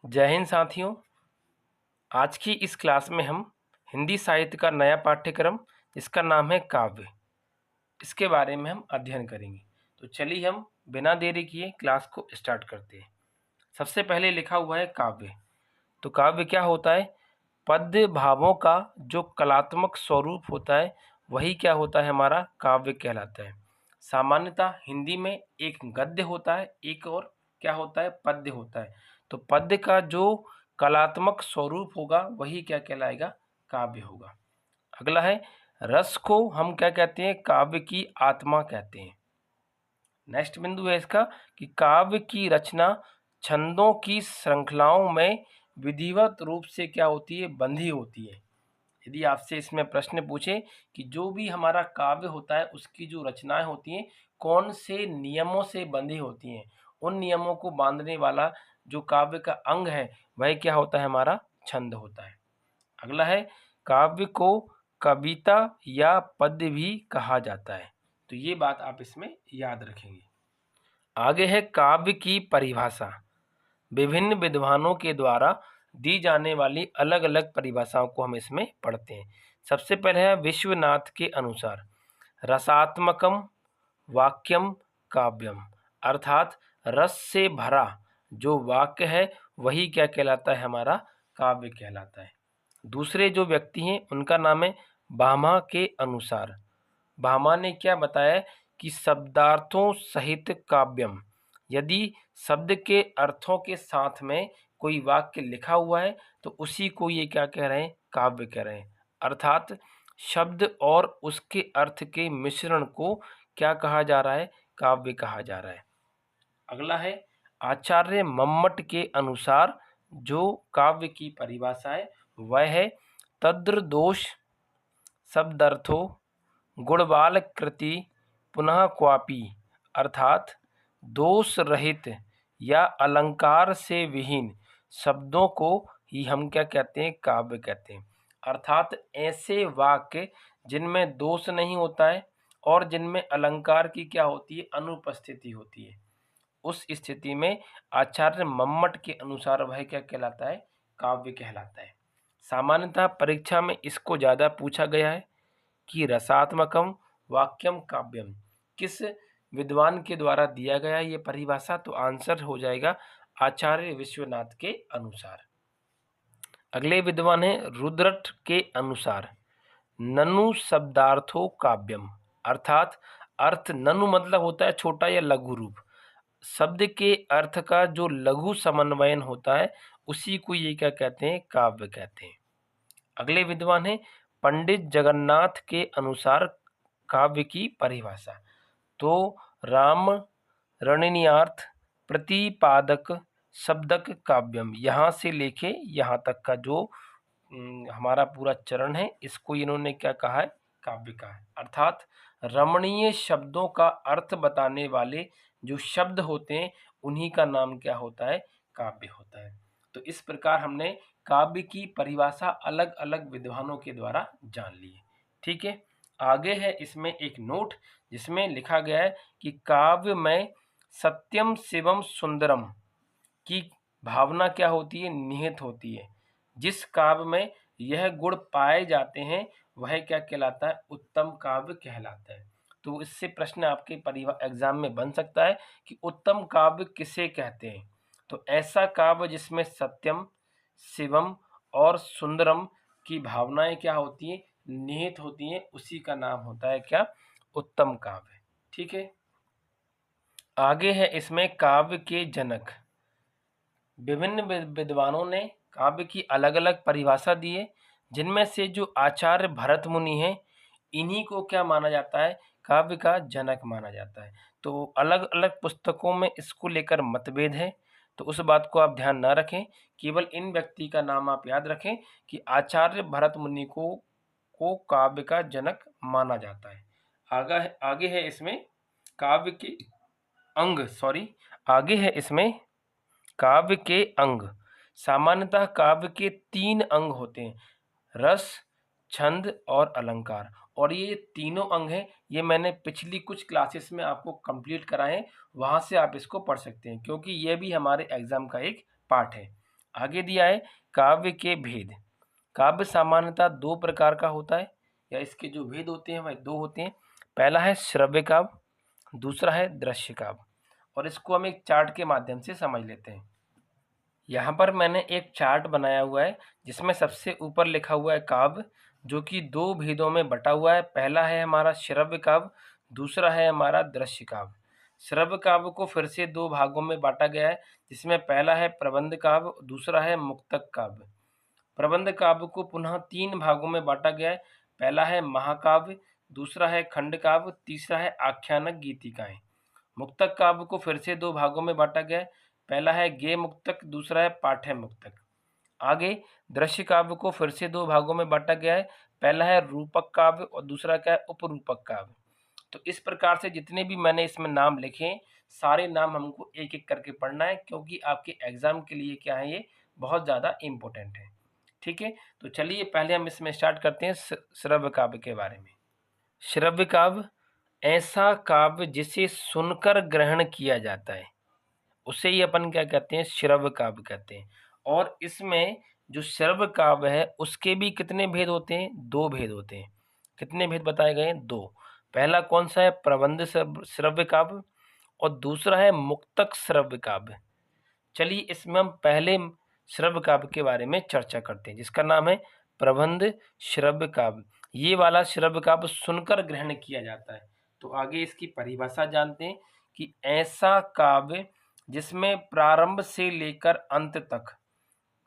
जय हिंद साथियों। आज की इस क्लास में हम हिंदी साहित्य का नया पाठ्यक्रम जिसका नाम है काव्य, इसके बारे में हम अध्ययन करेंगे। तो चलिए हम बिना देरी किए क्लास को स्टार्ट करते हैं। सबसे पहले लिखा हुआ है काव्य। तो काव्य क्या होता है? पद्य भावों का जो कलात्मक स्वरूप होता है वही क्या होता है, हमारा काव्य कहलाता है। सामान्यतः हिंदी में एक गद्य होता है, एक और क्या होता है, पद्य होता है। तो पद्य का जो कलात्मक स्वरूप होगा वही क्या कहलाएगा, काव्य होगा। अगला है रस को हम क्या कहते हैं, काव्य की आत्मा कहते हैं। नेक्स्ट बिंदु है इसका कि काव्य की रचना छंदों की श्रृंखलाओं में विधिवत रूप से क्या होती है, बंधी होती है। यदि आपसे इसमें प्रश्न पूछे कि जो भी हमारा काव्य होता है उसकी जो रचनाएं होती हैं कौन से नियमों से बंधी होती हैं, उन नियमों को बांधने वाला जो काव्य का अंग है वह क्या होता है, हमारा छंद होता है। अगला है काव्य को कविता या पद्य भी कहा जाता है। तो ये बात आप इसमें याद रखेंगे। आगे है काव्य की परिभाषा। विभिन्न विद्वानों के द्वारा दी जाने वाली अलग अलग परिभाषाओं को हम इसमें पढ़ते हैं। सबसे पहले है विश्वनाथ के अनुसार रसात्मकम वाक्यम काव्यम, अर्थात रस से भरा जो वाक्य है वही क्या कहलाता है, हमारा काव्य कहलाता है। दूसरे जो व्यक्ति हैं उनका नाम है भामा के अनुसार। भामा ने क्या बताया कि शब्दार्थों सहित काव्यम, यदि शब्द के अर्थों के साथ में कोई वाक्य लिखा हुआ है तो उसी को ये क्या कह रहे हैं, काव्य कह रहे हैं। अर्थात शब्द और उसके अर्थ के मिश्रण को क्या कहा जा रहा है, काव्य कहा जा रहा है। अगला है आचार्य मम्मट के अनुसार जो काव्य की परिभाषा है वह है तद्रदोष शब्दार्थो गुणवाल कृति पुनः क्वापी, अर्थात दोष रहित या अलंकार से विहीन शब्दों को ही हम क्या कहते हैं, काव्य कहते हैं। अर्थात ऐसे वाक्य जिनमें दोष नहीं होता है और जिनमें अलंकार की क्या होती है, अनुपस्थिति होती है, उस स्थिति में आचार्य मम्मट के अनुसार वह क्या कहलाता है, काव्य कहलाता है। सामान्यतः परीक्षा में इसको ज़्यादा पूछा गया है कि रसात्मकम वाक्यम काव्यम किस विद्वान के द्वारा दिया गया ये परिभाषा। तो आंसर हो जाएगा आचार्य विश्वनाथ के अनुसार। अगले विद्वान है रुद्रट के अनुसार ननु शब्दार्थो काव्यम, अर्थात अर्थ ननु मतलब होता है छोटा या लघु रूप, शब्द के अर्थ का जो लघु समन्वयन होता है उसी को ये क्या कहते हैं, काव्य कहते हैं। अगले विद्वान है पंडित जगन्नाथ के अनुसार काव्य की परिभाषा। तो राम रणनीयार्थ प्रतिपादक शब्दक काव्यम, यहाँ से लेके यहाँ तक का जो हमारा पूरा चरण है इसको इन्होंने क्या कहा है, काव्य कहा है। अर्थात रमणीय शब्दों का अर्थ बताने वाले जो शब्द होते हैं उन्हीं का नाम क्या होता है, काव्य होता है। तो इस प्रकार हमने काव्य की परिभाषा अलग अलग विद्वानों के द्वारा जान ली है। ठीक है, आगे है इसमें एक नोट जिसमें लिखा गया है कि काव्य में सत्यम शिवम सुंदरम की भावना क्या होती है, निहित होती है। जिस काव्य में यह गुण पाए जाते हैं वह क्या कहलाता है, उत्तम काव्य कहलाता है। तो इससे प्रश्न आपके एग्जाम में बन सकता है कि उत्तम काव्य किसे कहते हैं। तो ऐसा काव्य जिसमें सत्यम शिवम और सुंदरम की भावनाएं क्या होती हैं, निहित होती हैं, उसी का नाम होता है क्या, उत्तम काव्य। ठीक है, आगे है इसमें काव्य के जनक। विभिन्न विद्वानों ने काव्य की अलग अलग परिभाषा दी है, जिनमें से जो आचार्य भरत मुनि हैं इन्हीं को क्या माना जाता है, काव्य का जनक माना जाता है। तो अलग अलग पुस्तकों में इसको लेकर मतभेद है, तो उस बात को आप ध्यान ना रखें, केवल इन व्यक्ति का नाम आप याद रखें कि आचार्य भरत मुनि को काव्य का जनक माना जाता है। आगे है इसमें काव्य के अंग, आगे है इसमें काव्य के अंग। सामान्यतः काव्य के 3 अंग होते हैं, रस, छंद और अलंकार। और ये तीनों अंग हैं, ये मैंने पिछली कुछ क्लासेस में आपको कंप्लीट कराए हैं, वहाँ से आप इसको पढ़ सकते हैं क्योंकि ये भी हमारे एग्जाम का एक पार्ट है। आगे दिया है काव्य के भेद। काव्य सामान्यतः दो प्रकार का होता है, या इसके जो भेद होते हैं वह दो होते हैं। पहला है श्रव्य काव्य, दूसरा है दृश्य काव्य। और इसको हम एक चार्ट के माध्यम से समझ लेते हैं। यहाँ पर मैंने एक चार्ट बनाया हुआ है जिसमें सबसे ऊपर लिखा हुआ है काव्य, जो कि दो भेदों में बटा हुआ है। पहला है हमारा श्रव्य काव्य, दूसरा है हमारा दृश्य काव्य। श्रव्य काव्य को फिर से दो भागों में बांटा गया है, जिसमें पहला है प्रबंध काव्य, दूसरा है मुक्तक काव्य। प्रबंध काव्य को पुनः तीन भागों में बांटा गया है। पहला है महाकाव्य, दूसरा है खंड काव्य, तीसरा है आख्यानक गीतिकाएं। मुक्तक काव्य को फिर से दो भागों में बांटा गया है। पहला है गेय मुक्तक, दूसरा है पाठ्य मुक्तक। आगे दृश्य काव्य को फिर से दो भागों में बांटा गया है। पहला है रूपक काव्य और दूसरा क्या है उपरूपक काव्य। तो इस प्रकार से जितने भी मैंने इसमें नाम लिखे, सारे नाम हमको एक एक करके पढ़ना है, क्योंकि आपके एग्जाम के लिए क्या है ये बहुत ज़्यादा इम्पोर्टेंट है। ठीक है, तो चलिए पहले हम इसमें स्टार्ट करते हैं श्रव्य काव्य के बारे में। श्रव्य काव्य ऐसा काव्य जिसे सुनकर ग्रहण किया जाता है, उसे ही अपन क्या कहते हैं, श्रव्य काव्य कहते हैं। और इसमें जो श्रव्य काव्य है उसके भी कितने भेद होते हैं, दो भेद होते हैं। कितने भेद बताए गए हैं, दो। पहला कौन सा है, प्रबंध श्रव्य काव्य, और दूसरा है मुक्तक श्रव्य काव्य। चलिए इसमें हम पहले श्रव्य काव्य के बारे में चर्चा करते हैं, जिसका नाम है प्रबंध श्रव्य काव्य। ये वाला श्रव्य काव्य सुनकर ग्रहण किया जाता है। तो आगे इसकी परिभाषा जानते हैं कि ऐसा काव्य जिसमें प्रारंभ से लेकर अंत तक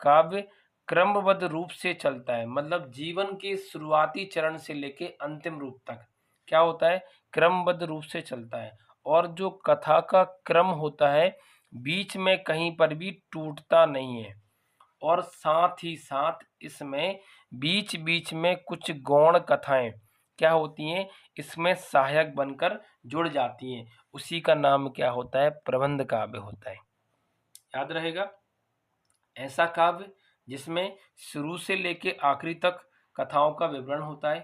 काव्य क्रमबद्ध रूप से चलता है, मतलब जीवन के शुरुआती चरण से लेकर अंतिम रूप तक क्या होता है, क्रमबद्ध रूप से चलता है। और जो कथा का क्रम होता है बीच में कहीं पर भी टूटता नहीं है। और साथ ही साथ इसमें बीच बीच में कुछ गौण कथाएं क्या होती हैं, इसमें सहायक बनकर जुड़ जाती हैं। उसी का नाम क्या होता है, प्रबंध काव्य होता है। याद रहेगा, ऐसा काव्य जिसमें शुरू से लेकर आखिरी तक कथाओं का विवरण होता है,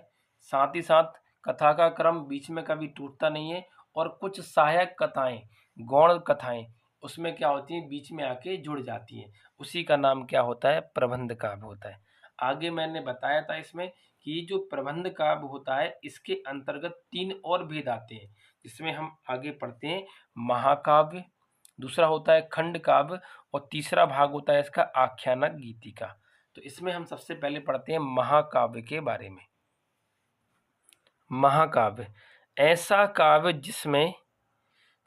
साथ ही साथ कथा का क्रम बीच में कभी टूटता नहीं है, और कुछ सहायक कथाएं, गौण कथाएं उसमें क्या होती हैं, बीच में आके जुड़ जाती हैं। उसी का नाम क्या होता है, प्रबंध काव्य होता है। आगे मैंने बताया था इसमें कि जो प्रबंध काव्य होता है इसके अंतर्गत तीन और भेद आते हैं, जिसमें हम आगे पढ़ते हैं महाकाव्य, दूसरा होता है खंड काव्य, और तीसरा भाग होता है इसका आख्यानक गीतिका। तो इसमें हम सबसे पहले पढ़ते हैं महाकाव्य के बारे में। महाकाव्य ऐसा काव्य जिसमें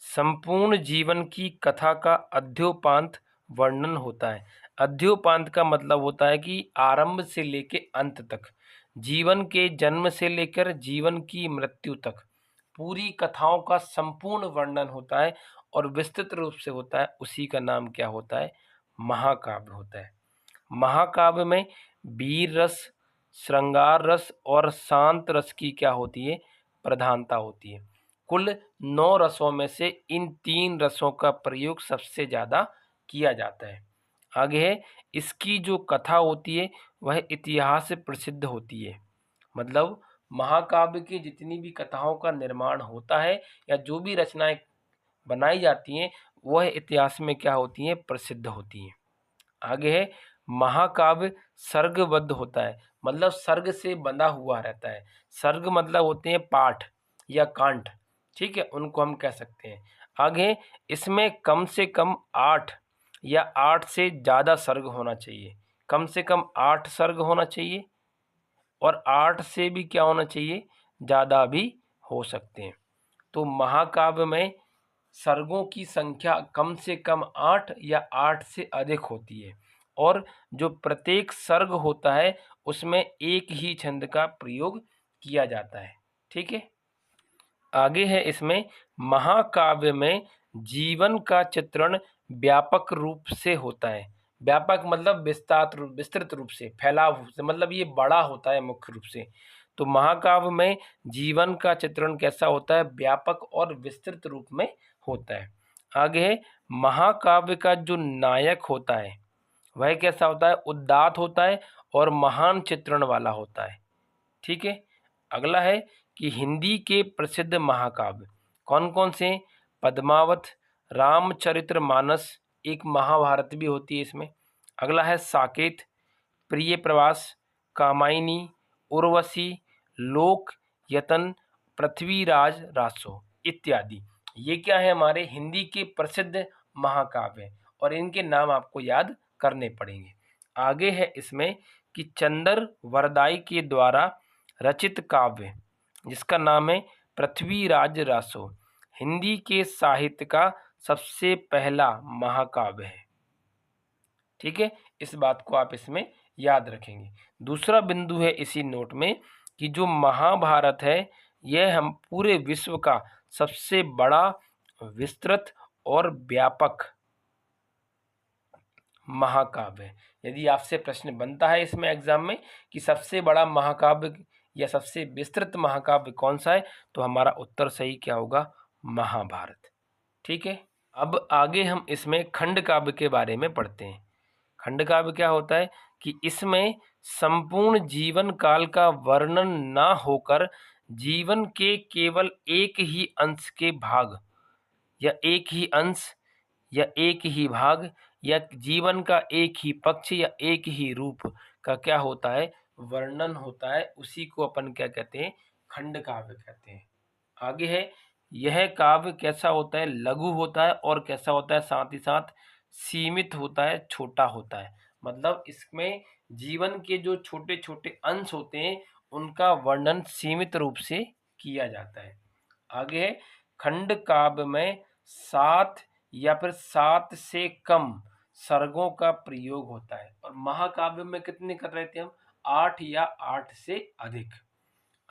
संपूर्ण जीवन की कथा का अध्योपांत वर्णन होता है। अध्योपांत का मतलब होता है कि आरंभ से लेकर अंत तक, जीवन के जन्म से लेकर जीवन की मृत्यु तक पूरी कथाओं का संपूर्ण वर्णन होता है और विस्तृत रूप से होता है। उसी का नाम क्या होता है, महाकाव्य होता है। महाकाव्य में वीर रस, श्रृंगार रस और शांत रस की क्या होती है, प्रधानता होती है। कुल 9 रसों में से इन 3 रसों का प्रयोग सबसे ज़्यादा किया जाता है। आगे है, इसकी जो कथा होती है वह इतिहास से प्रसिद्ध होती है। मतलब महाकाव्य की जितनी भी कथाओं का निर्माण होता है या जो भी रचनाएं बनाई जाती हैं वह इतिहास में क्या होती हैं, प्रसिद्ध होती हैं। आगे है, महाकाव्य सर्गबद्ध होता है, मतलब सर्ग से बंधा हुआ रहता है। सर्ग मतलब होते हैं पाठ या कांठ, ठीक है, उनको हम कह सकते हैं। आगे इसमें कम से कम 8 या 8 से ज़्यादा सर्ग होना चाहिए। कम से कम 8 सर्ग होना चाहिए, और 8 से भी क्या होना चाहिए, ज़्यादा भी हो सकते हैं। तो महाकाव्य में सर्गों की संख्या कम से कम 8 या 8 से अधिक होती है, और जो प्रत्येक सर्ग होता है उसमें एक ही छंद का प्रयोग किया जाता है। ठीक है, आगे है इसमें महाकाव्य में जीवन का चित्रण व्यापक रूप से होता है। व्यापक मतलब विस्तृत रूप से, फैलाव से, मतलब ये बड़ा होता है मुख्य रूप से। तो महाकाव्य में जीवन का चित्रण कैसा होता है, व्यापक और विस्तृत रूप में होता है। आगे है, महाकाव्य का जो नायक होता है वह कैसा होता है, उदात्त होता है और महान चित्रण वाला होता है। ठीक है, अगला है कि हिंदी के प्रसिद्ध महाकाव्य कौन कौन से, पद्मावत, रामचरितमानस, एक महाभारत भी होती है इसमें। अगला है साकेत, प्रिय प्रवास, कामायनी, उर्वशी, लोक, यतन, पृथ्वीराज रासो इत्यादि। ये क्या है, हमारे हिंदी के प्रसिद्ध महाकाव्य हैं और इनके नाम आपको याद करने पड़ेंगे। आगे है इसमें कि चंदर वरदाई के द्वारा रचित काव्य जिसका नाम है पृथ्वीराज रासो हिंदी के साहित्य का सबसे पहला महाकाव्य है। ठीक है, इस बात को आप इसमें याद रखेंगे। दूसरा बिंदु है इसी नोट में कि जो महाभारत है यह हम पूरे विश्व का सबसे बड़ा, विस्तृत और व्यापक महाकाव्य है। यदि आपसे प्रश्न बनता है इसमें एग्जाम में कि सबसे बड़ा महाकाव्य या सबसे विस्तृत महाकाव्य कौन सा है, तो हमारा उत्तर सही क्या होगा, महाभारत। ठीक है, अब आगे हम इसमें खंड काव्य के बारे में पढ़ते हैं। खंड काव्य क्या होता है कि इसमें संपूर्ण जीवन काल का वर्णन ना होकर जीवन के केवल एक ही अंश के भाग या एक ही अंश या एक ही भाग या जीवन का एक ही पक्ष या एक ही रूप का क्या होता है, वर्णन होता है। उसी को अपन क्या कहते हैं, खंड काव्य कहते हैं। आगे है, यह काव्य कैसा होता है, लघु होता है और कैसा होता है, साथ ही साथ सीमित होता है, छोटा होता है। मतलब इसमें जीवन के जो छोटे छोटे अंश होते हैं उनका वर्णन सीमित रूप से किया जाता है। आगे है, खंड काव्य में 7 या फिर 7 से कम सर्गों का प्रयोग होता है और महाकाव्य में कितने कर रहे थे हम, 8 या 8 से अधिक।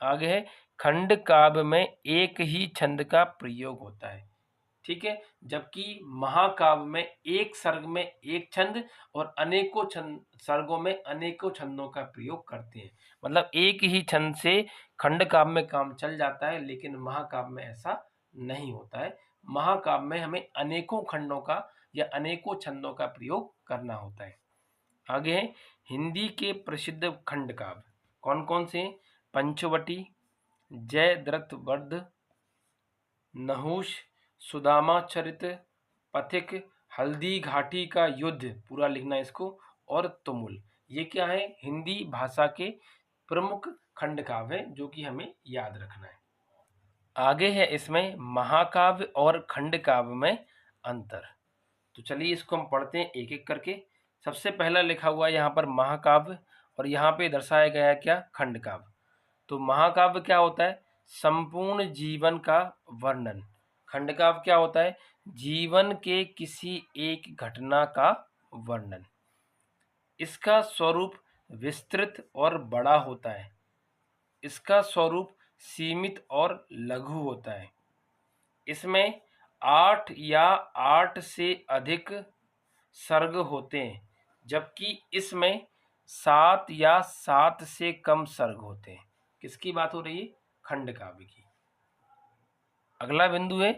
आगे है, खंड काव्य में एक ही छंद का प्रयोग होता है। ठीक है, जबकि महाकाव्य में एक सर्ग में एक छंद और अनेकों सर्गों में अनेकों छंदों का प्रयोग करते हैं। मतलब एक ही छंद से खंड काव्य में काम चल जाता है, लेकिन महाकाव्य में ऐसा नहीं होता है। महाकाव्य में हमें अनेकों खंडों का या अनेकों छंदों का प्रयोग करना होता है। आगे है, हिंदी के प्रसिद्ध खंड काव्य कौन कौन से हैं, पंचवटी, जयद्रथ वध, नहुष, सुदामा चरित, पथिक, हल्दी घाटी का युद्ध, पूरा लिखना इसको, और तुमुल। ये क्या है, हिंदी भाषा के प्रमुख खंड काव्य हैं जो कि हमें याद रखना है। आगे है इसमें महाकाव्य और खंड काव्य में अंतर। तो चलिए इसको हम पढ़ते हैं एक एक करके। सबसे पहला लिखा हुआ है यहाँ पर महाकाव्य और यहाँ पे दर्शाया गया है क्या, खंड काव्य। तो महाकाव्य क्या होता है, संपूर्ण जीवन का वर्णन। खंड काव्य क्या होता है, जीवन के किसी एक घटना का वर्णन। इसका स्वरूप विस्तृत और बड़ा होता है, इसका स्वरूप सीमित और लघु होता है। इसमें 8 या 8 से अधिक सर्ग होते हैं, जबकि इसमें 7 या 7 से कम सर्ग होते हैं। किसकी बात हो रही है, खंड काव्य की। अगला बिंदु है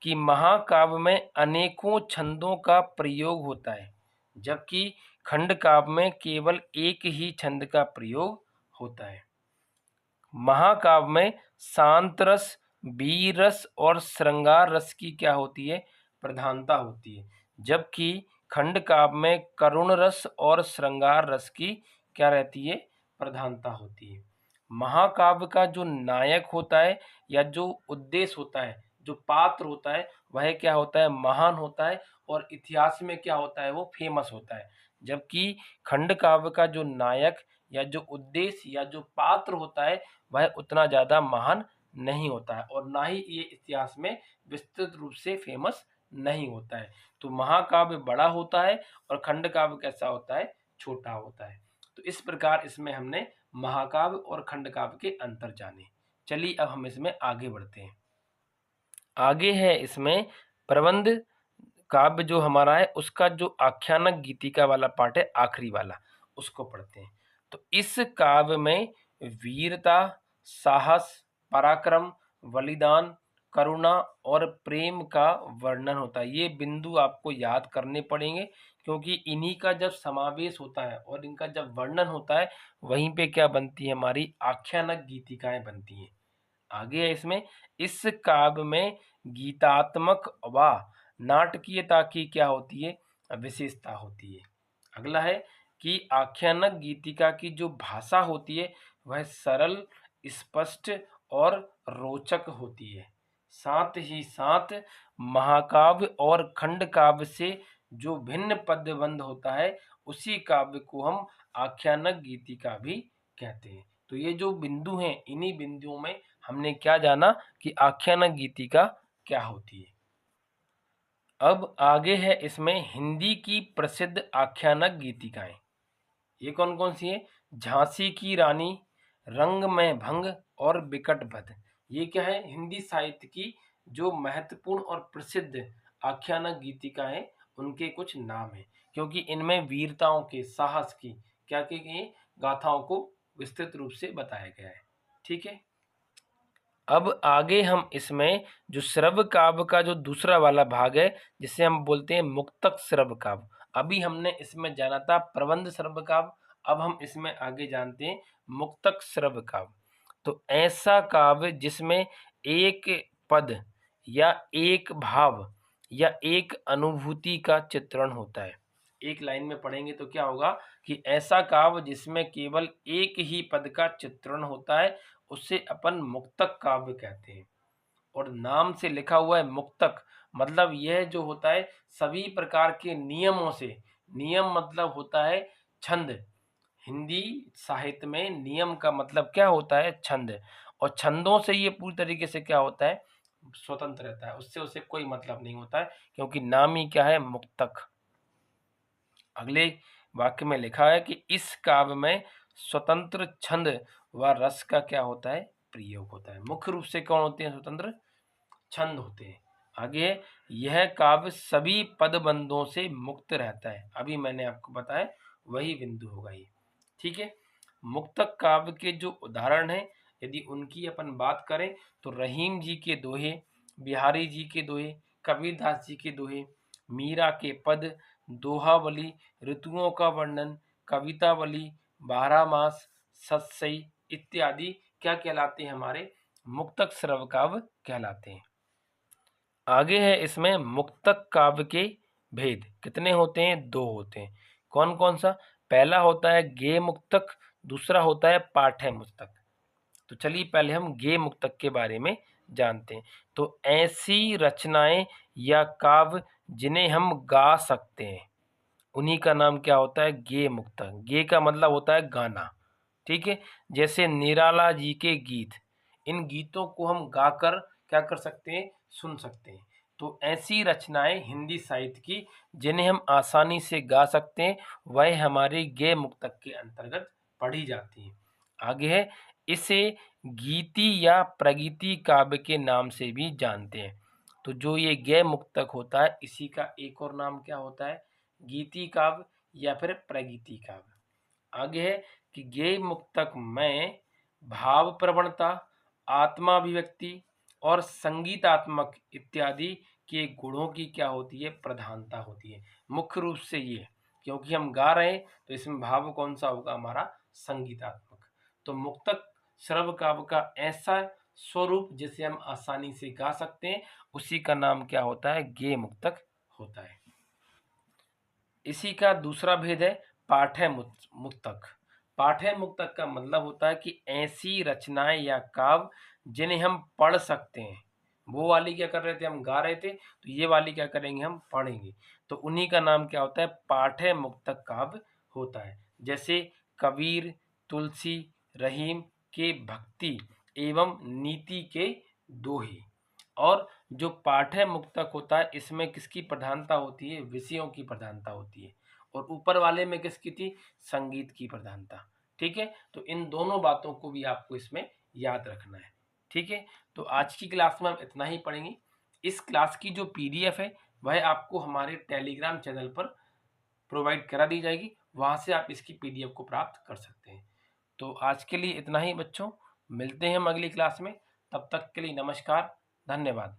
कि महाकाव्य में अनेकों छंदों का प्रयोग होता है, जबकि खंड काव्य में केवल एक ही छंद का प्रयोग होता है। महाकाव्य में शांत रस, वीर रस और श्रृंगार रस की क्या होती है, प्रधानता होती है, जबकि खंड काव्य में करुण रस और श्रृंगार रस की क्या रहती है, प्रधानता होती है। महाकाव्य का जो नायक होता है या जो उद्देश्य होता है, जो पात्र होता है, वह क्या होता है, महान होता है और इतिहास में क्या होता है, वो फेमस होता है। जबकि खंड काव्य का जो नायक या जो उद्देश्य या जो पात्र होता है वह उतना ज़्यादा महान नहीं होता है और ना ही ये इतिहास में विस्तृत रूप से फेमस नहीं होता है। तो महाकाव्य बड़ा होता है और खंड काव्य कैसा होता है, छोटा होता है। तो इस प्रकार इसमें हमने महाकाव्य और खंड काव्य के अंतर जाने। चलिए अब हम इसमें आगे बढ़ते हैं। आगे है इसमें प्रबंध काव्य जो हमारा है उसका जो आख्यानक गीतिका वाला पार्ट है, आखिरी वाला, उसको पढ़ते हैं। तो इस काव्य में वीरता, साहस, पराक्रम, बलिदान, करुणा और प्रेम का वर्णन होता है। ये बिंदु आपको याद करने पड़ेंगे क्योंकि इन्हीं का जब समावेश होता है और इनका जब वर्णन होता है वहीं पे क्या बनती है, हमारी आख्यानक गीतिकाएं बनती हैं। आगे है इसमें, इस काव्य में गीतात्मक व नाटकीयता की क्या होती है, विशेषता होती है। अगला है कि आख्यानक गीतिका की जो भाषा होती है वह सरल, स्पष्ट और रोचक होती है। साथ ही साथ महाकाव्य और खंड काव्य से जो भिन्न पद्यबंध होता है उसी काव्य को हम आख्यानक गीतिका भी कहते हैं। तो ये जो बिंदु हैं, इन्हीं बिंदुओं में हमने क्या जाना कि आख्यानक गीतिका क्या होती है। अब आगे है इसमें हिंदी की प्रसिद्ध आख्यानक गीतिकाएं। ये कौन कौन सी है? झांसी की रानी, रंग में भंग और बिकट वध। ये क्या है? हिंदी साहित्य की जो महत्वपूर्ण और प्रसिद्ध आख्यानक गीतिकाएं, उनके कुछ नाम हैं, क्योंकि इनमें वीरताओं के, साहस की क्या की गई है? गाथाओं को विस्तृत रूप से बताया गया है। ठीक है। अब आगे हम इसमें जो श्रव्य काव्य का जो दूसरा वाला भाग है, जिसे हम बोलते हैं मुक्तक श्रव्य काव्य। अभी हमने इसमें जाना था प्रबंध श्रव्य काव्य, अब हम इसमें आगे जानते हैं मुक्तक श्रव्य काव्य। तो ऐसा काव्य जिसमें एक पद या एक भाव या एक अनुभूति का चित्रण होता है। एक लाइन में पढ़ेंगे तो क्या होगा कि ऐसा काव्य जिसमें केवल एक ही पद का चित्रण होता है उसे अपन मुक्तक काव्य कहते हैं। और नाम से लिखा हुआ है मुक्तक, मतलब यह जो होता है सभी प्रकार के नियमों से, नियम मतलब होता है छंद। हिंदी साहित्य में नियम का मतलब क्या होता है? छंद। और छंदों से ये पूरी तरीके से क्या होता है? स्वतंत्र रहता है, उससे उसे कोई मतलब नहीं होता है, क्योंकि नाम ही क्या है? मुक्तक। अगले वाक्य में लिखा है कि इस काव्य में स्वतंत्र छंद व रस का क्या होता है? प्रयोग होता है। मुख्य रूप से कौन होते हैं? स्वतंत्र छंद होते हैं। आगे, यह काव्य सभी पदबंधों से मुक्त रहता है। अभी मैंने आपको बताया वही बिंदु होगा ये। ठीक है। मुक्तक काव्य के जो उदाहरण हैं, यदि उनकी अपन बात करें तो रहीम जी के दोहे, बिहारी जी के दोहे, कबीरदास जी के दोहे, मीरा के पद, दोहावली, ऋतुओं का वर्णन, कवितावली, बारहमास, सतसई इत्यादि क्या कहलाते हैं? हमारे मुक्तक श्रव्य काव्य कहलाते हैं। आगे है इसमें मुक्तक काव्य के भेद। कितने होते हैं? दो होते हैं। कौन कौन सा? पहला होता है गेय मुक्तक, दूसरा होता है पाठ्य मुक्तक। तो चलिए पहले हम गेय मुक्तक के बारे में जानते हैं। तो ऐसी रचनाएं या काव्य जिन्हें हम गा सकते हैं, उन्हीं का नाम क्या होता है? गेय मुक्तक। गेय का मतलब होता है गाना। ठीक है। जैसे निराला जी के गीत, इन गीतों को हम गाकर क्या कर सकते हैं? सुन सकते हैं। तो ऐसी रचनाएं हिंदी साहित्य की जिन्हें हम आसानी से गा सकते हैं, वह हमारे गेय मुक्तक के अंतर्गत पढ़ी जाती हैं। आगे है, इसे गीति या प्रगीति काव्य के नाम से भी जानते हैं। तो जो ये गेय मुक्तक होता है, इसी का एक और नाम क्या होता है? गीति काव्य या फिर प्रगीति काव्य। आगे है कि गेय मुक्तक में भाव प्रवणता, आत्माभिव्यक्ति और संगीतात्मक इत्यादि के गुणों की क्या होती है? प्रधानता होती है। मुख्य रूप से ये, क्योंकि हम गा रहे हैं तो इसमें भाव कौन सा होगा? हमारा संगीतात्मक। तो मुक्तक श्रव्य काव्य का ऐसा स्वरूप जिसे हम आसानी से गा सकते हैं, उसी का नाम क्या होता है? गेय मुक्तक होता है। इसी का दूसरा भेद है पाठ्य मुक्तक। पाठ्य मुक्तक का मतलब होता है कि ऐसी रचनाएं या काव्य जिन्हें हम पढ़ सकते हैं। वो वाली क्या कर रहे थे? हम गा रहे थे, तो ये वाली क्या करेंगे? हम पढ़ेंगे। तो उन्हीं का नाम क्या होता है? पाठ्य मुक्तक काव्य होता है। जैसे कबीर, तुलसी, रहीम के भक्ति एवं नीति के दोहे। और जो पाठ्य मुक्तक होता है, इसमें किसकी प्रधानता होती है? विषयों की प्रधानता होती है। और ऊपर वाले में किसकी थी? संगीत की प्रधानता। ठीक है। तो इन दोनों बातों को भी आपको इसमें याद रखना है। ठीक है। तो आज की क्लास में हम इतना ही पढ़ेंगे। इस क्लास की जो पीडीएफ है वह आपको हमारे टेलीग्राम चैनल पर प्रोवाइड करा दी जाएगी, वहाँ से आप इसकी पीडीएफ को प्राप्त कर सकते हैं। तो आज के लिए इतना ही बच्चों, मिलते हैं हम अगली क्लास में। तब तक के लिए नमस्कार, धन्यवाद।